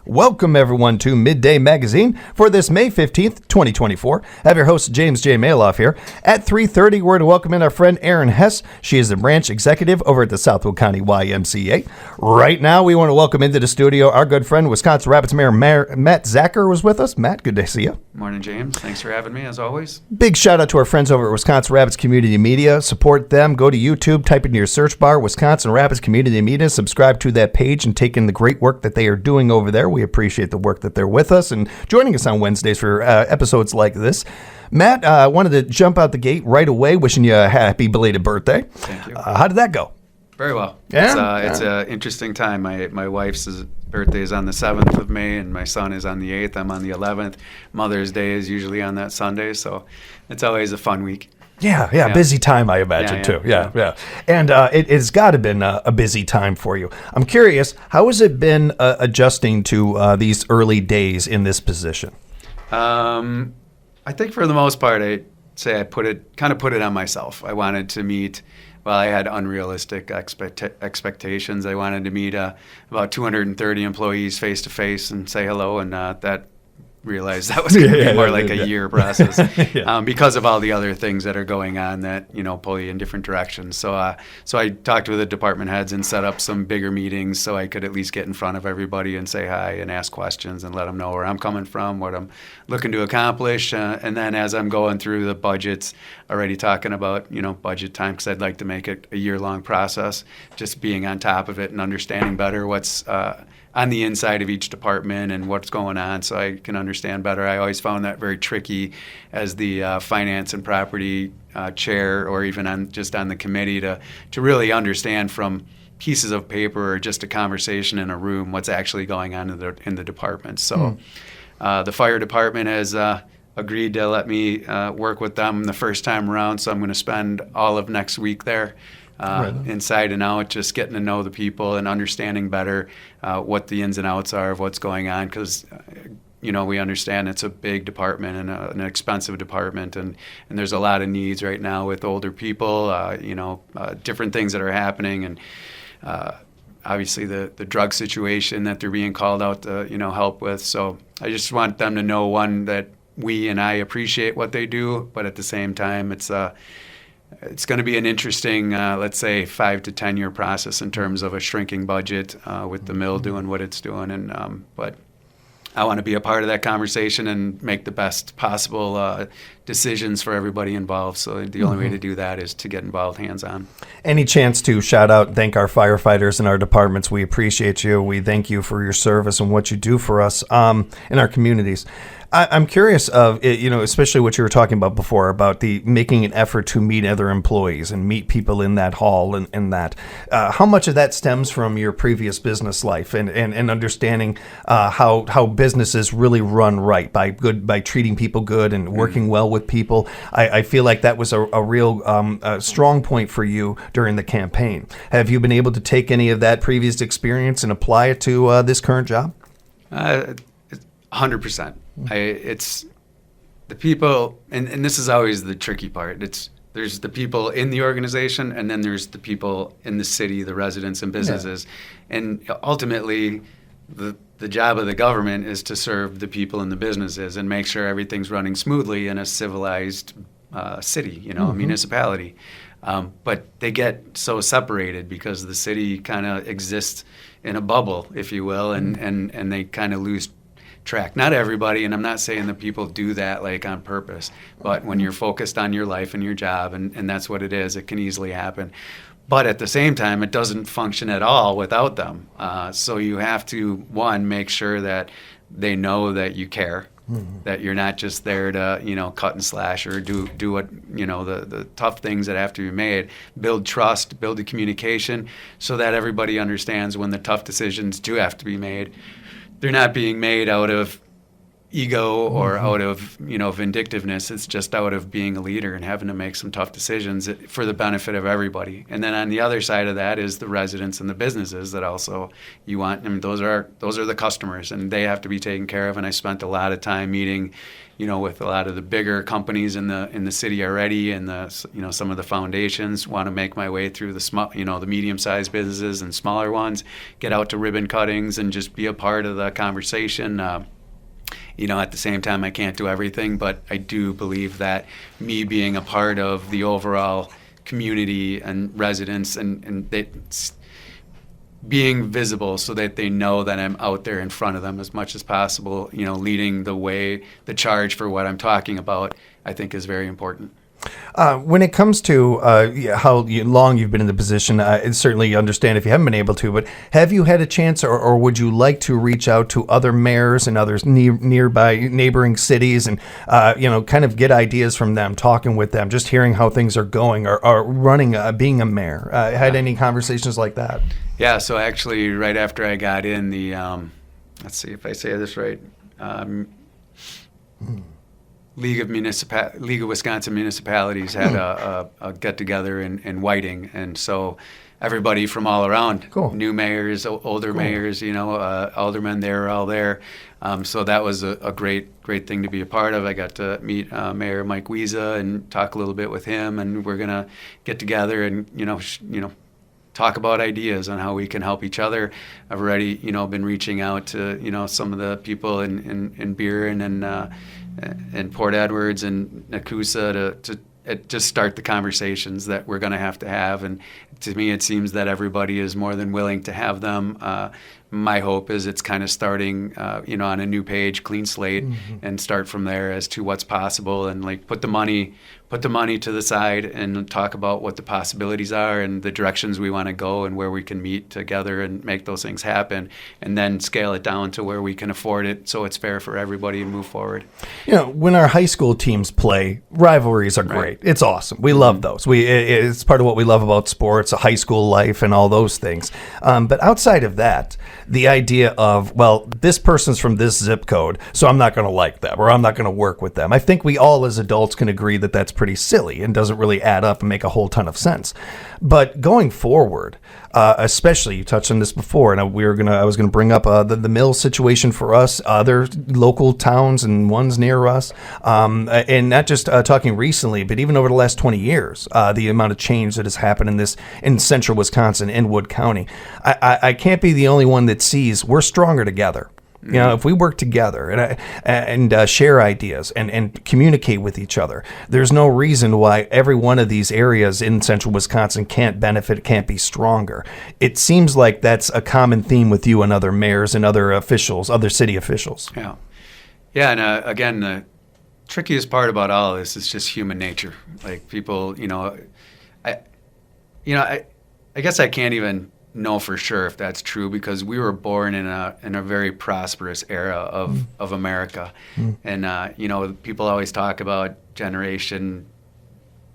Welcome, everyone, to Midday Magazine for this May 15th, 2024. I have your host, James J. Malouf, here. At 3:30, we're going to welcome in our friend Erin Hess. She is the branch executive over at the Southwood County YMCA. Right now, we want to welcome into the studio our good friend, Wisconsin Rapids Mayor Matt Zacher was with us. Matt, good to see you. Morning, James. Thanks for having me, as always. Big shout out to our friends over at Wisconsin Rapids Community Media. Support them. Go to YouTube, type into your search bar, Wisconsin Rapids Community Media. Subscribe to that page and take in the great work that they are doing over there. We appreciate the work that they're with us and joining us on Wednesdays for episodes like this. Matt, I wanted to jump out the gate right away, wishing you a happy belated birthday. Thank you. How did that go? Very well. Yeah? It's an interesting time. My wife's birthday is on the 7th of May, and my son is on the 8th. I'm on the 11th. Mother's Day is usually on that Sunday, so it's always a fun week. Yeah. Busy time, I imagine, too. Yeah. And it's got to been a busy time for you. I'm curious, how has it been adjusting to these early days in this position? I think for the most part, I'd say I put it on myself. I wanted to meet. Well, I had unrealistic expectations. I wanted to meet about 230 employees face to face and say hello, and that realized that was going to be more like a year process because of all the other things that are going on that pull you in different directions. So I talked with the department heads and set up some bigger meetings so I could at least get in front of everybody and say hi and ask questions and let them know where I'm coming from, what I'm looking to accomplish, and then as I'm going through the budgets, already talking about budget time, because I'd like to make it a year-long process, just being on top of it and understanding better what's on the inside of each department and what's going on so I can understand better. I always found that very tricky as the finance and property chair, or even on the committee, to really understand from pieces of paper or just a conversation in a room what's actually going on in the department. So the fire department has agreed to let me work with them the first time around, so I'm going to spend all of next week there. Inside and out, just getting to know the people and understanding better what the ins and outs are of what's going on, because we understand it's a big department and an expensive department, and there's a lot of needs right now with older people, different things that are happening, and obviously the drug situation that they're being called out to help with. So I just want them to know, one, that we and I appreciate what they do, but at the same time it's going to be an interesting, let's say, 5 to 10 year process in terms of a shrinking budget with the mill doing what it's doing. But I want to be a part of that conversation and make the best possible decisions for everybody involved. So the only way to do that is to get involved hands-on. Any chance to shout out and thank our firefighters and our departments? We appreciate you. We thank you for your service and what you do for us in our communities. I'm curious of, especially what you were talking about before, about the making an effort to meet other employees and meet people in that hall and that. How much of that stems from your previous business life and understanding how businesses really run right by treating people good and working well with people? I feel like that was a real strong point for you during the campaign. Have you been able to take any of that previous experience and apply it to this current job? 100%. It's the people, and this is always the tricky part. There's the people in the organization, and then there's the people in the city, the residents and businesses. Yeah. And ultimately, the job of the government is to serve the people and the businesses and make sure everything's running smoothly in a civilized city, a municipality. But they get so separated because the city kind of exists in a bubble, if you will, and they kind of lose track. Not everybody, and I'm not saying that people do that like on purpose, but when you're focused on your life and your job, and that's what it is, it can easily happen. But at the same time, it doesn't function at all without them. So you have to, one, make sure that they know that you care, that you're not just there to, cut and slash or do what, the tough things that have to be made. Build trust, build the communication so that everybody understands when the tough decisions do have to be made. They're not being made out of, ego or out of, vindictiveness. It's just out of being a leader and having to make some tough decisions for the benefit of everybody. And then on the other side of that is the residents and the businesses that also you want. I mean, those are the customers, and they have to be taken care of. And I spent a lot of time meeting, with a lot of the bigger companies in the city already, and some of the foundations. Want to make my way through the small, the medium-sized businesses and smaller ones. Get out to ribbon cuttings and just be a part of the conversation. At the same time, I can't do everything, but I do believe that me being a part of the overall community and residents and being visible so that they know that I'm out there in front of them as much as possible, leading the charge for what I'm talking about, I think is very important. When it comes to how long you've been in the position, I certainly understand if you haven't been able to, but have you had a chance or would you like to reach out to other mayors and others nearby neighboring cities and, kind of get ideas from them, talking with them, just hearing how things are going or running, being a mayor? Had any conversations like that? Yeah, so actually right after I got in the, let's see if I say this right, League of Wisconsin Municipalities had a get-together in Whiting, and so everybody from all around, new mayors, older mayors, aldermen, they were all there. So that was a great thing to be a part of. I got to meet Mayor Mike Wiesa and talk a little bit with him, and we're gonna get together and talk about ideas on how we can help each other. I've already been reaching out to some of the people in Buren and Port Edwards and Nakusa to just start the conversations that we're going to have. And to me, it seems that everybody is more than willing to have them. My hope is it's kind of starting, on a new page, clean slate, and start from there as to what's possible, and put the money to the side and talk about what the possibilities are and the directions we want to go and where we can meet together and make those things happen, and then scale it down to where we can afford it so it's fair for everybody and move forward. When our high school teams play, rivalries are great. Right. It's awesome. We love those. It's part of what we love about sports, a high school life, and all those things. But outside of that, the idea of, well, this person's from this zip code, so I'm not going to like them or I'm not going to work with them. I think we all as adults can agree that that's pretty silly and doesn't really add up and make a whole ton of sense. But going forward, especially, you touched on this before, and I was going to bring up the mill situation for us, other local towns and ones near us, and not just talking recently, but even over the last 20 years, the amount of change that has happened in central Wisconsin, in Wood County. I can't be the only one that sees we're stronger together. If we work together and share ideas and communicate with each other, there's no reason why every one of these areas in central Wisconsin can't benefit, can't be stronger. It seems like that's a common theme with you and other mayors and other officials, other city officials. Yeah. Yeah, and again, the trickiest part about all of this is just human nature. Like people, I guess I can't even know for sure if that's true, because we were born in a very prosperous era of America. And people always talk about Generation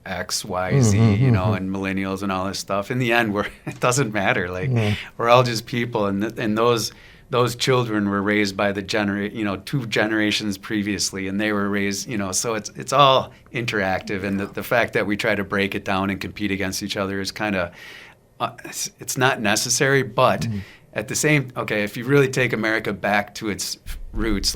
X, Y, Z, and millennials and all this stuff. In the end, it doesn't matter. We're all just people, and those children were raised by the two generations previously, and they were raised, so it's all interactive. And the fact that we try to break it down and compete against each other is kind of it's not necessary. But at the same, if you really take America back to its roots,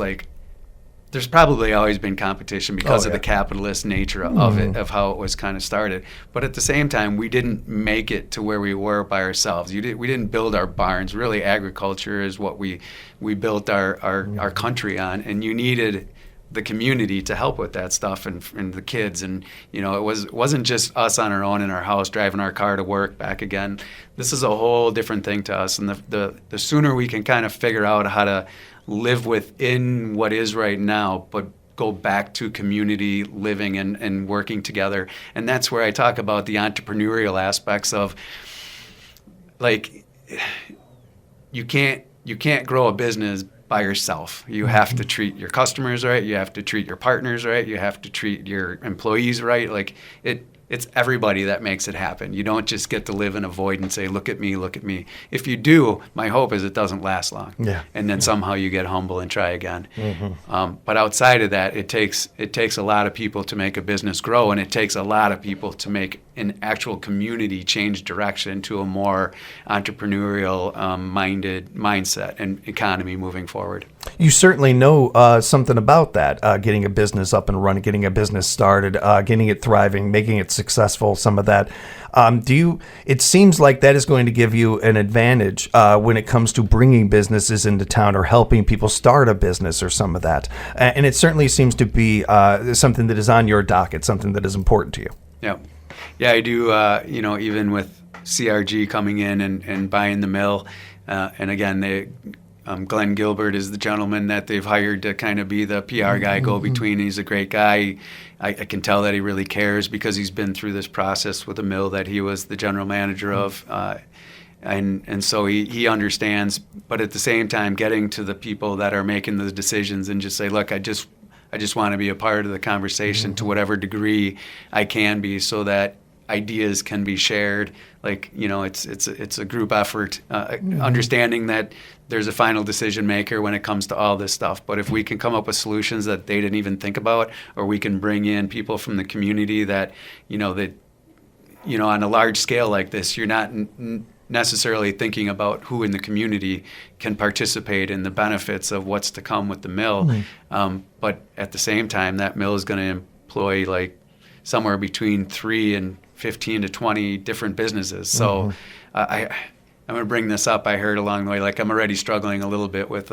there's probably always been competition because of the capitalist nature of it, of how it was kind of started. But at the same time, we didn't make it to where we were by ourselves. We didn't build our barns. Really, agriculture is what we built our country on, and you needed the community to help with that stuff and the kids. And it wasn't just us on our own in our house driving our car to work back again. This is a whole different thing to us, and the sooner we can kind of figure out how to live within what is right now, but go back to community living and working together. And that's where I talk about the entrepreneurial aspects of, you can't grow a business by yourself. You have to treat your customers right. You have to treat your partners right. You have to treat your employees right. it's everybody that makes it happen. You don't just get to live in a void and say, look at me, look at me. If you do, my hope is it doesn't last long. Yeah. And then somehow you get humble and try again. But outside of that, it takes a lot of people to make a business grow, and it takes a lot of people to make an actual community change direction to a more entrepreneurial minded mindset and economy moving forward. You certainly know something about that, getting a business up and running, getting a business started, getting it thriving, making it successful, some of that. It seems like that is going to give you an advantage when it comes to bringing businesses into town or helping people start a business or some of that. And it certainly seems to be something that is on your docket, something that is important to you. Yeah. Yeah, I do, even with CRG coming in and buying the mill. And again, Glenn Gilbert is the gentleman that they've hired to kind of be the PR guy, go-between. He's a great guy. I can tell that he really cares because he's been through this process with a mill that he was the general manager of. And so he understands. But at the same time, getting to the people that are making the decisions and just say, look, I just want to be a part of the conversation to whatever degree I can be, so that ideas can be shared. Like, it's a group effort, understanding that there's a final decision maker when it comes to all this stuff. But if we can come up with solutions that they didn't even think about, or we can bring in people from the community that, on a large scale like this, you're not necessarily thinking about who in the community can participate in the benefits of what's to come with the mill. But at the same time, that mill is going to employ like somewhere between 3 and 15 to 20 different businesses. So I'm going to bring this up. I heard along the way, like I'm already struggling a little bit with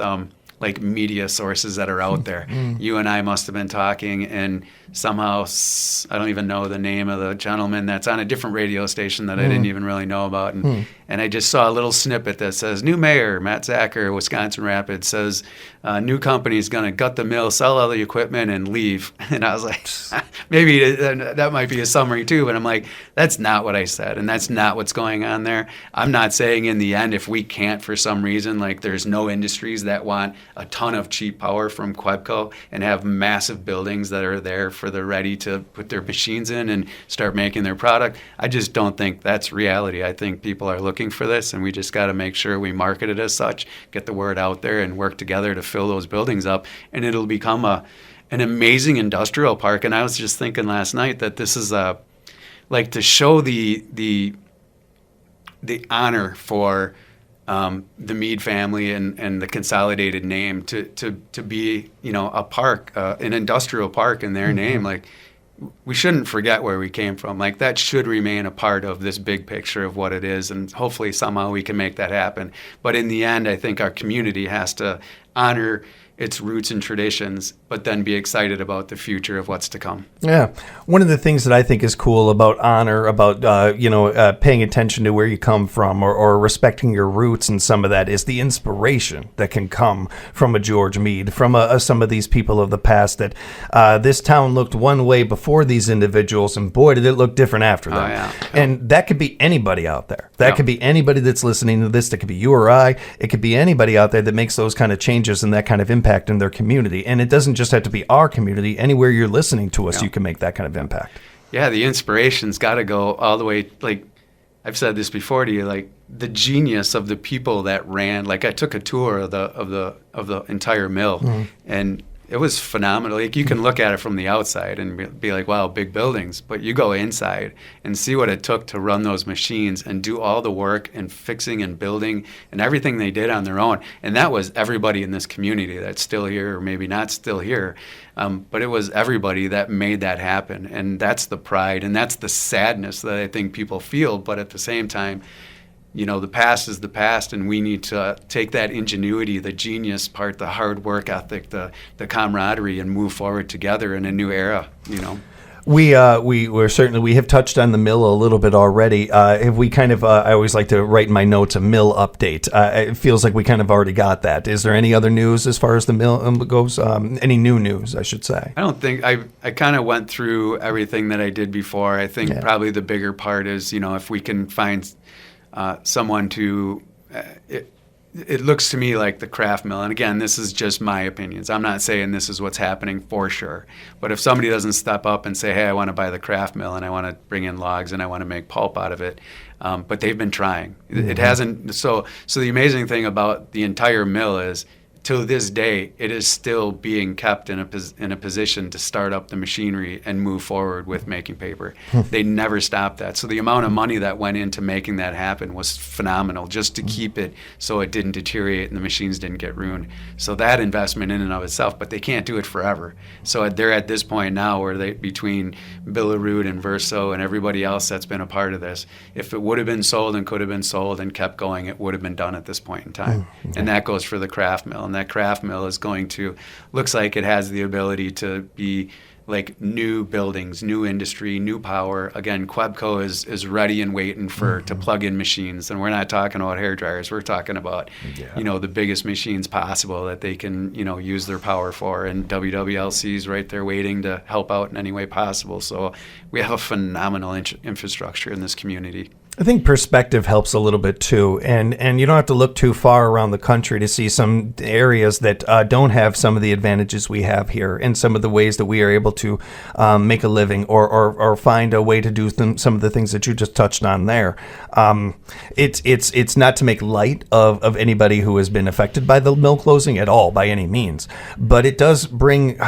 like media sources that are out there. You and I must have been talking, and somehow I don't even know the name of the gentleman that's on a different radio station that I didn't even really know about. And I just saw a little snippet that says, new mayor, Matt Zacher, Wisconsin Rapids, says new company is going to gut the mill, sell all the equipment, and leave. And I was like, maybe that might be a summary too. But I'm like, that's not what I said, and that's not what's going on there. I'm not saying in the end, if we can't for some reason, like there's no industries that want a ton of cheap power from Quebco and have massive buildings that are there for the ready to put their machines in and start making their product. I just don't think that's reality. I think people are looking for this, and we just got to make sure we market it as such, get the word out there, and work together to fill those buildings up, and it'll become an amazing industrial park. And I was just thinking last night that this is like to show the honor for the Meade family and the Consolidated name to be, a park, an industrial park in their name. Like, we shouldn't forget where we came from. Like, that should remain a part of this big picture of what it is, and hopefully somehow we can make that happen. But in the end, I think our community has to honor its roots and traditions, but then be excited about the future of what's to come. Yeah. One of the things that I think is cool about honor, about, paying attention to where you come from, or respecting your roots and some of that, is the inspiration that can come from a George Meade, from some of these people of the past, that this town looked one way before these individuals, and boy, did it look different after them. Oh, yeah. And that could be anybody out there. That could be anybody that's listening to this. That could be you or I. It could be anybody out there that makes those kind of changes and that kind of impact in their community. And it doesn't just have to be our community. Anywhere you're listening to us, you can make that kind of impact. Yeah, the inspiration's got to go all the way. Like, I've said this before to you, like the genius of the people that ran. Like, I took a tour of the entire mill, and it was phenomenal. Like, you can look at it from the outside and be like, wow, big buildings. But you go inside and see what it took to run those machines and do all the work and fixing and building and everything they did on their own. And that was everybody in this community that's still here, or maybe not still here. But it was everybody that made that happen. And that's the pride, and that's the sadness that I think people feel. But at the same time, the past is the past, and we need to take that ingenuity, the genius part, the hard work ethic, the camaraderie, and move forward together in a new era. We have touched on the mill a little bit already. Have we kind of? I always like to write in my notes a mill update. It feels like we kind of already got that. Is there any other news as far as the mill goes? Any new news, I should say? I don't think I kind of went through everything that I did before. I think probably the bigger part is if we can find someone to it looks to me like the craft mill, and again, this is just my opinions. I'm not saying this is what's happening for sure. But if somebody doesn't step up and say, hey, I want to buy the craft mill and I want to bring in logs and I want to make pulp out of it, but they've been trying. It hasn't. So the amazing thing about the entire mill is, to this day, it is still being kept in a position to start up the machinery and move forward with making paper. They never stopped that. So the amount of money that went into making that happen was phenomenal, just to keep it so it didn't deteriorate and the machines didn't get ruined. So that investment in and of itself, but they can't do it forever. So they're at this point now where they, between Billerud and Verso and everybody else that's been a part of this, if it would have been sold and could have been sold and kept going, it would have been done at this point in time. And that goes for the craft mill. And that craft mill is going to, looks like it has the ability to be like new buildings, new industry, new power. Again, Quebco is ready and waiting for to plug in machines. And we're not talking about hair dryers. We're talking about, the biggest machines possible that they can, use their power for. And WWLC's right there waiting to help out in any way possible. So we have a phenomenal infrastructure in this community. I think perspective helps a little bit too, and you don't have to look too far around the country to see some areas that don't have some of the advantages we have here, and some of the ways that we are able to make a living or find a way to do some of the things that you just touched on there. It's not to make light of anybody who has been affected by the mill closing at all by any means, but it does bring.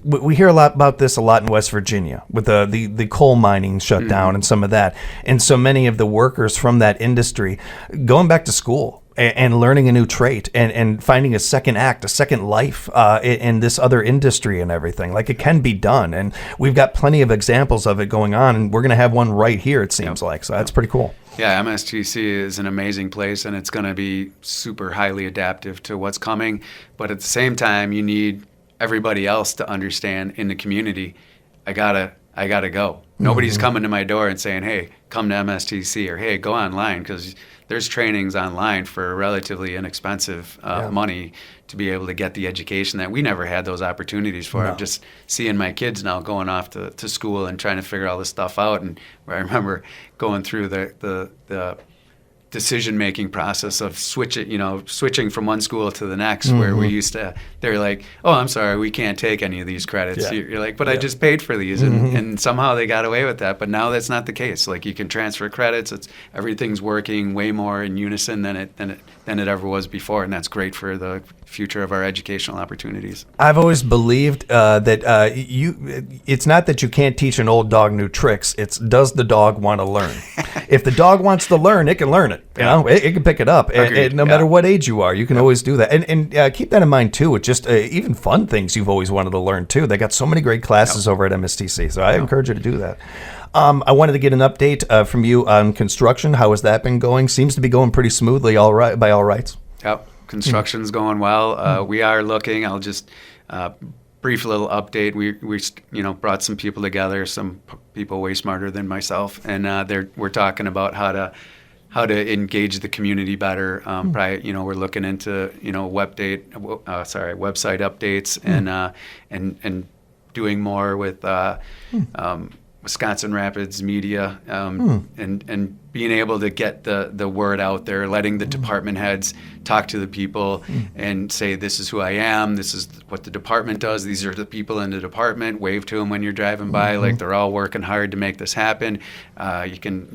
We hear a lot about this a lot in West Virginia with the coal mining shut down and some of that, and so many of the workers from that industry going back to school and learning a new trade and finding a second act, a second life in this other industry and everything. Like, it can be done. And we've got plenty of examples of it going on, and we're going to have one right here, it seems like. So that's pretty cool. Yeah, MSTC is an amazing place, and it's going to be super highly adaptive to what's coming. But at the same time, you need everybody else to understand in the community, I gotta go. Nobody's coming to my door and saying, hey, come to MSTC, or hey, go online, because there's trainings online for relatively inexpensive money to be able to get the education that we never had those opportunities for. I'm just seeing my kids now going off to school and trying to figure all this stuff out. And I remember going through the decision-making process of switching from one school to the next, where we used to, they're like, oh, I'm sorry, we can't take any of these credits. Yeah. You're like, but I just paid for these. And somehow they got away with that. But now that's not the case. Like, you can transfer credits. Everything's working way more in unison than it ever was before. And that's great for the future of our educational opportunities. I've always believed that it's not that you can't teach an old dog new tricks. It's, does the dog want to learn? If the dog wants to learn, it can learn it. It can pick it up. And no matter what age you are, you can always do that. And keep that in mind too. With just even fun things you've always wanted to learn too. They got so many great classes over at MSTC. So I encourage you to do that. I wanted to get an update from you on construction. How has that been going? Seems to be going pretty smoothly, all right, by all rights. Yep, construction's going well. We are looking. I'll just brief little update. We brought some people together, some people way smarter than myself, and we're talking about how to engage the community better. Probably, we're looking into website updates and doing more with Wisconsin Rapids media and being able to get the word out there, letting the department heads talk to the people and say, this is who I am, this is what the department does, these are the people in the department, wave to them when you're driving by, like they're all working hard to make this happen. You can,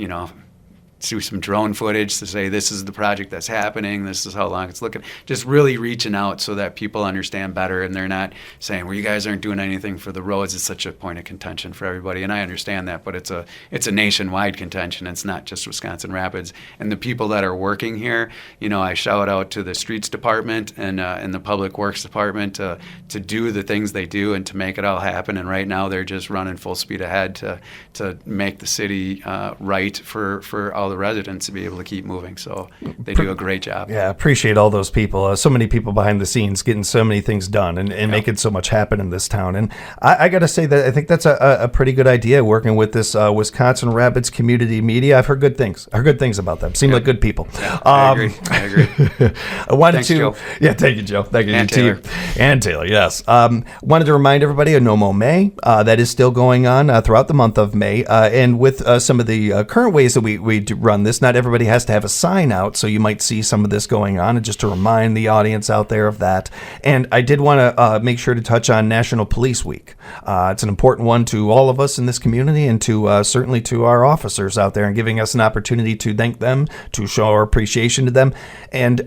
do some drone footage to say, this is the project that's happening, this is how long it's looking. Just really reaching out so that people understand better, and they're not saying, well, you guys aren't doing anything for the roads. It's such a point of contention for everybody, and I understand that, but it's a nationwide contention. It's not just Wisconsin Rapids. And the people that are working here, I shout out to the streets department and the public works department to do the things they do and to make it all happen. And right now they're just running full speed ahead to make the city right for all the residents to be able to keep moving. So they do a great job. Yeah, appreciate all those people. So many people behind the scenes getting so many things done and making so much happen in this town. And I got to say that I think that's a pretty good idea, working with this Wisconsin Rapids community media. I've heard good things. About them. Seem like good people. Yeah, I agree. I wanted Thanks, to. Joe. Yeah, thank you, Joe. Thank you, and Taylor. And Taylor, yes. Wanted to remind everybody of No Mo May. That is still going on throughout the month of May. And with some of the current ways that we run this. Not everybody has to have a sign out, so you might see some of this going on, and just to remind the audience out there of that. And I did want to make sure to touch on National Police Week. It's an important one to all of us in this community, and to certainly to our officers out there, and giving us an opportunity to thank them, to show our appreciation to them. And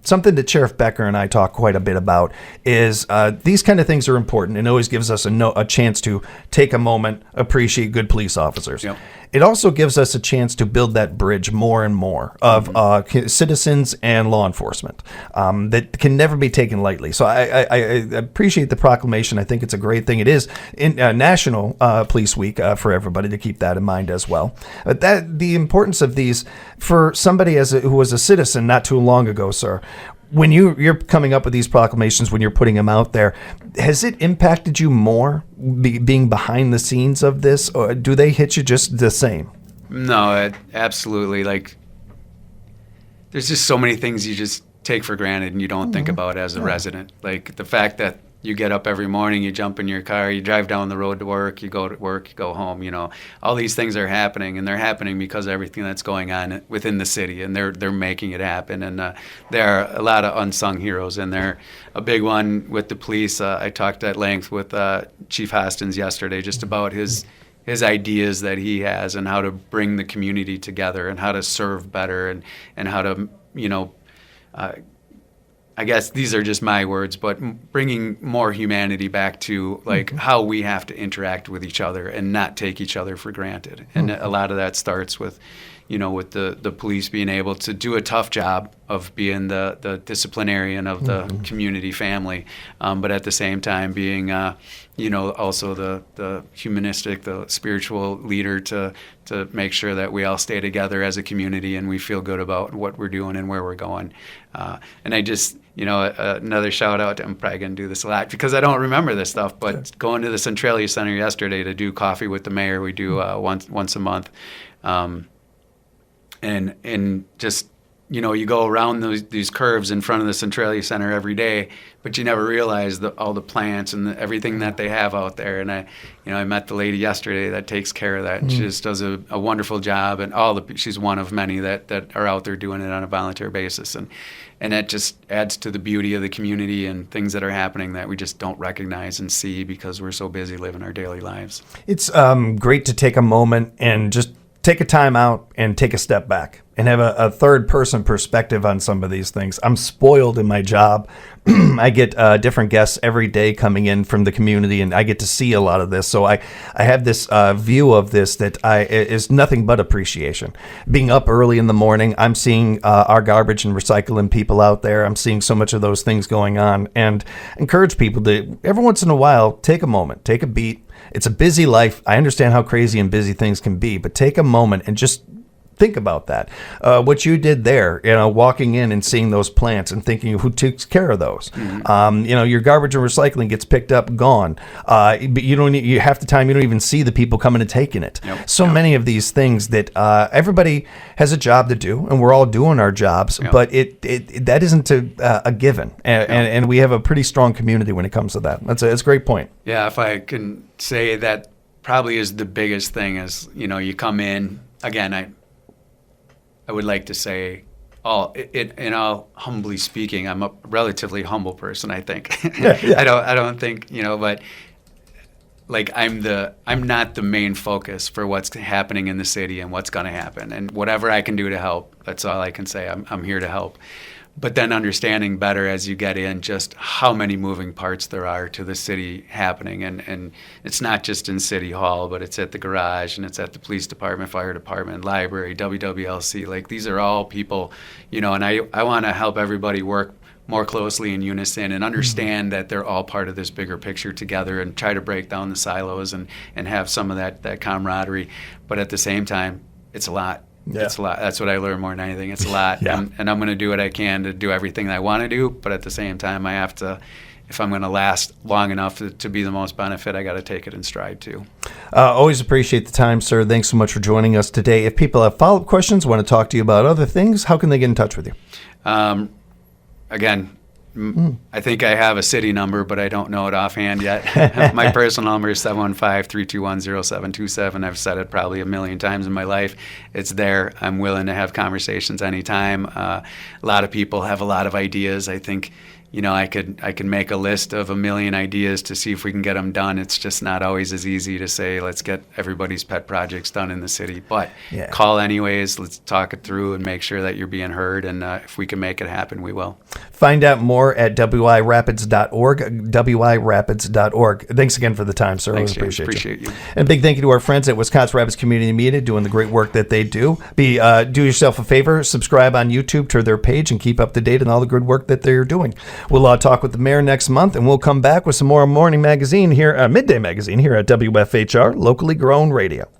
something that Sheriff Becker and I talk quite a bit about is these kind of things are important, and always gives us a chance to take a moment, appreciate good police officers. Yep. It also gives us a chance to build that bridge more and more of citizens and law enforcement that can never be taken lightly. So I appreciate the proclamation. I think it's a great thing. It is in National Police Week for everybody to keep that in mind as well. But the importance of these for somebody who was a citizen not too long ago, sir. When you're coming up with these proclamations, when you're putting them out there, has it impacted you more being behind the scenes of this, or do they hit you just the same? No, absolutely. Like, there's just so many things you just take for granted and you don't think about as a resident. Like the fact that you get up every morning, you jump in your car, you drive down the road to work, you go to work, you go home. You know, all these things are happening, and they're happening because of everything that's going on within the city, and they're making it happen. And there are a lot of unsung heroes, and they're a big one with the police. I talked at length with Chief Hostins yesterday just about his ideas that he has, and how to bring the community together, and how to serve better, and how to, I guess these are just my words, but bringing more humanity back to like how we have to interact with each other and not take each other for granted. And a lot of that starts with, with the police being able to do a tough job of being the disciplinarian of the community family, but at the same time being, also the humanistic, the spiritual leader to make sure that we all stay together as a community and we feel good about what we're doing and where we're going. And I just, another shout out, I'm probably going to do this a lot because I don't remember this stuff, but going to the Centralia Center yesterday to do coffee with the mayor, we do once a month. And just, you go around these curves in front of the Centralia Center every day, but you never realize all the plants and everything that they have out there. And I met the lady yesterday that takes care of that, and she just does a wonderful job. And she's one of many that are out there doing it on a volunteer basis. And that just adds to the beauty of the community and things that are happening that we just don't recognize and see because we're so busy living our daily lives. It's great to take a moment and just take a time out and take a step back and have a third person perspective on some of these things. I'm spoiled in my job. I get different guests every day coming in from the community, and I get to see a lot of this. So I have this view of this that is nothing but appreciation. Being up early in the morning, I'm seeing our garbage and recycling people out there. I'm seeing so much of those things going on, and encourage people to every once in a while take a moment, take a beat. It's a busy life. I understand how crazy and busy things can be, but take a moment and just think about that. What you did there, walking in and seeing those plants and thinking who takes care of those. Your garbage and recycling gets picked up, gone. But half the time you don't even see the people coming and taking it. Many of these things that everybody has a job to do, and we're all doing our jobs, but that isn't a given. And we have a pretty strong community when it comes to that. That's a great point. Yeah, if I can say that probably is the biggest thing is, you come in, again, I would like to say, in all humbly speaking, I'm a relatively humble person, I think. I don't think, but like I'm not the main focus for what's happening in the city and what's going to happen. And whatever I can do to help, that's all I can say. I'm here to help. But then understanding better as you get in just how many moving parts there are to the city happening. And it's not just in City Hall, but it's at the garage, and it's at the police department, fire department, library, WWLC. Like, these are all people, and I want to help everybody work more closely in unison and understand that they're all part of this bigger picture together, and try to break down the silos and have some of that camaraderie. But at the same time, it's a lot. Yeah. It's a lot. That's what I learned more than anything. It's a lot. Yeah. And I'm going to do what I can to do everything that I want to do. But at the same time, I have to, if I'm going to last long enough to be the most benefit, I got to take it in stride too. Always appreciate the time, sir. Thanks so much for joining us today. If people have follow-up questions, want to talk to you about other things, how can they get in touch with you? Again, I think I have a city number, but I don't know it offhand yet. My personal number is 715-321-0727. I've said it probably a million times in my life. It's there. I'm willing to have conversations anytime. A lot of people have a lot of ideas. I think, I could make a list of a million ideas to see if we can get them done. It's just not always as easy to say, let's get everybody's pet projects done in the city. But call anyways. Let's talk it through and make sure that you're being heard. And if we can make it happen, we will. Find out more at wirapids.org, wirapids.org. Thanks again for the time, sir. Thanks, Always James. Appreciate you. And a big thank you to our friends at Wisconsin Rapids Community Media doing the great work that they do. Do yourself a favor, subscribe on YouTube to their page and keep up to date on all the good work that they're doing. We'll talk with the mayor next month, and we'll come back with some more Midday Magazine here at WFHR, locally grown radio.